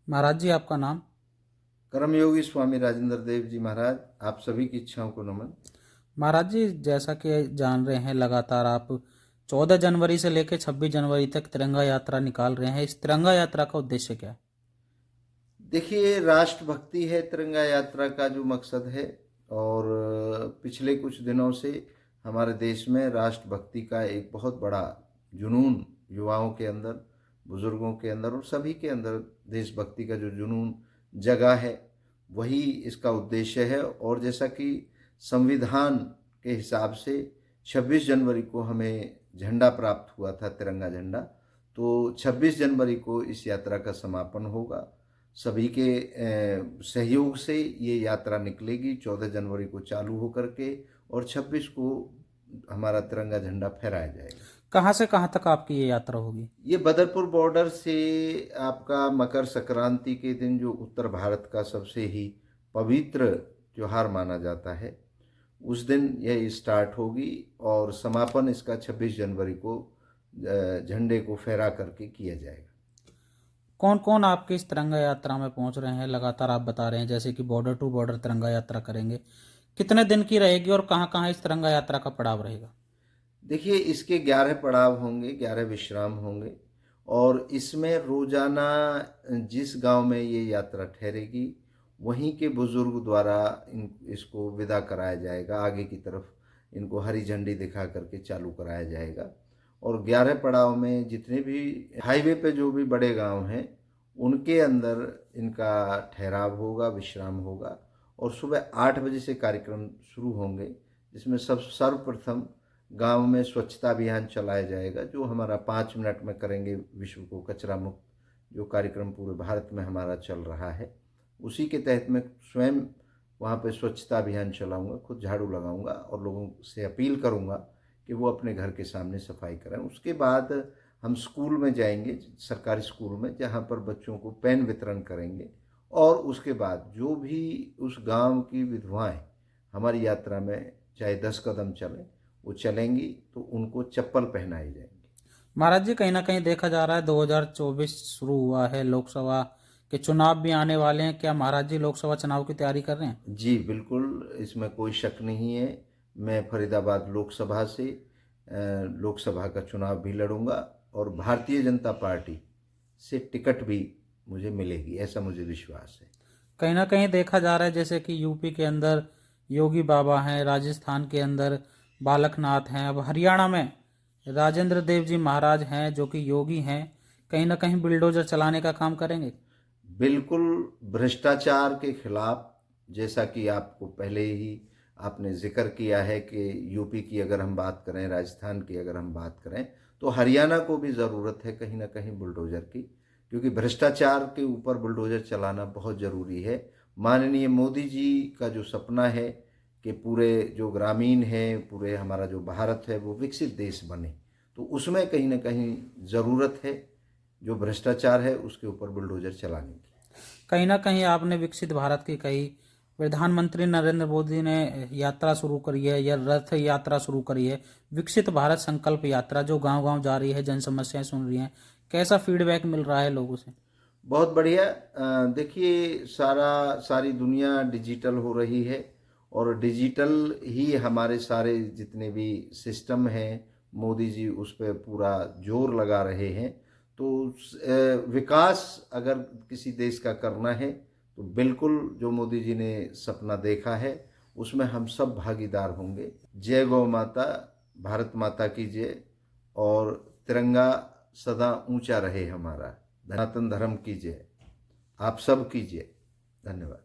महाराज जी, आपका नाम? कर्मयोगी स्वामी राजेंद्र देव जी महाराज, आप सभी की इच्छाओं को नमन। महाराज जी, जैसा कि जान रहे हैं, लगातार आप 14 जनवरी से लेकर 26 जनवरी तक तिरंगा यात्रा निकाल रहे हैं। इस तिरंगा यात्रा का उद्देश्य क्या है? देखिए, राष्ट्रभक्ति है तिरंगा यात्रा का जो मकसद है। और पिछले कुछ दिनों से हमारे देश में राष्ट्रभक्ति का एक बहुत बड़ा जुनून युवाओं के अंदर, बुजुर्गों के अंदर और सभी के अंदर देशभक्ति का जो जुनून जगा है, वही इसका उद्देश्य है। और जैसा कि संविधान के हिसाब से 26 जनवरी को हमें झंडा प्राप्त हुआ था, तिरंगा झंडा, तो 26 जनवरी को इस यात्रा का समापन होगा। सभी के सहयोग से ये यात्रा निकलेगी 14 जनवरी को चालू होकर के, और 26 को हमारा तिरंगा झंडा फहराया जाएगा। कहाँ से कहाँ तक आपकी ये यात्रा होगी? ये बदरपुर बॉर्डर से आपका मकर संक्रांति के दिन, जो उत्तर भारत का सबसे ही पवित्र त्योहार माना जाता है, उस दिन यह स्टार्ट होगी और समापन इसका 26 जनवरी को झंडे को फहरा करके किया जाएगा। कौन कौन आपके इस तिरंगा यात्रा में पहुंच रहे हैं? लगातार आप बता रहे हैं जैसे कि बॉर्डर टू बॉर्डर तिरंगा यात्रा करेंगे। कितने दिन की रहेगी और कहाँ कहाँ इस तिरंगा यात्रा का पड़ाव रहेगा? देखिए, इसके 11 पड़ाव होंगे, 11 विश्राम होंगे, और इसमें रोजाना जिस गांव में ये यात्रा ठहरेगी, वहीं के बुजुर्ग द्वारा इसको विदा कराया जाएगा। आगे की तरफ इनको हरी झंडी दिखा करके चालू कराया जाएगा। और 11 पड़ाव में जितने भी हाईवे पे जो भी बड़े गांव हैं, उनके अंदर इनका ठहराव होगा, विश्राम होगा। और सुबह 8 बजे से कार्यक्रम शुरू होंगे, जिसमें सर्वप्रथम गांव में स्वच्छता अभियान चलाया जाएगा, जो हमारा 5 मिनट में करेंगे विश्व को कचरा मुक्त, जो कार्यक्रम पूरे भारत में हमारा चल रहा है। उसी के तहत मैं स्वयं वहाँ पे स्वच्छता अभियान चलाऊंगा, खुद झाड़ू लगाऊंगा और लोगों से अपील करूंगा कि वो अपने घर के सामने सफाई करें। उसके बाद हम स्कूल में जाएंगे, सरकारी स्कूल में, जहाँ पर बच्चों को पेन वितरण करेंगे। और उसके बाद जो भी उस गांव की विधवाएं हमारी यात्रा में चाहे 10 कदम चलें, वो चलेंगी, तो उनको चप्पल पहनाई जाएंगी। महाराज जी, कहीं ना कहीं देखा जा रहा है 2024 शुरू हुआ है, लोकसभा के चुनाव भी आने वाले हैं। क्या महाराज जी लोकसभा चुनाव की तैयारी कर रहे हैं? जी बिल्कुल, इसमें कोई शक नहीं है। मैं फरीदाबाद लोकसभा से लोकसभा का चुनाव भी लड़ूंगा, और भारतीय जनता पार्टी से टिकट भी मुझे मिलेगी, ऐसा मुझे विश्वास है। कहीं ना कहीं देखा जा रहा है जैसे कि यूपी के अंदर योगी बाबा हैं, राजस्थान के अंदर बालकनाथ हैं, अब हरियाणा में राजेंद्र देव जी महाराज हैं जो कि योगी हैं। कहीं ना कहीं बिल्डोजर चलाने का काम करेंगे? बिल्कुल, भ्रष्टाचार के खिलाफ, जैसा कि आपको पहले ही आपने जिक्र किया है कि यूपी की अगर हम बात करें, राजस्थान की अगर हम बात करें, तो हरियाणा को भी ज़रूरत है कहीं ना कहीं बुलडोज़र की, क्योंकि भ्रष्टाचार के ऊपर बुलडोज़र चलाना बहुत ज़रूरी है। माननीय मोदी जी का जो सपना है कि पूरे जो ग्रामीण है, पूरे हमारा जो भारत है, वो विकसित देश बने, तो उसमें कहीं ना कहीं ज़रूरत है जो भ्रष्टाचार है उसके ऊपर बुलडोज़र चलाने की। कहीं ना कहीं आपने विकसित भारत की कही। प्रधानमंत्री नरेंद्र मोदी ने यात्रा शुरू करी है, या रथ यात्रा शुरू करी है, विकसित भारत संकल्प यात्रा, जो गांव गांव जा रही है, जन समस्याएं सुन रही हैं। कैसा फीडबैक मिल रहा है लोगों से? बहुत बढ़िया। देखिए, सारी दुनिया डिजिटल हो रही है, और डिजिटल ही हमारे सारे जितने भी सिस्टम हैं, मोदी जी उस पर पूरा जोर लगा रहे हैं। तो विकास अगर किसी देश का करना है, तो बिल्कुल जो मोदी जी ने सपना देखा है, उसमें हम सब भागीदार होंगे। जय गौ माता, भारत माता की जय, और तिरंगा सदा ऊंचा रहे हमारा। सनातन धर्म की जय, आप सब कीजिए। धन्यवाद।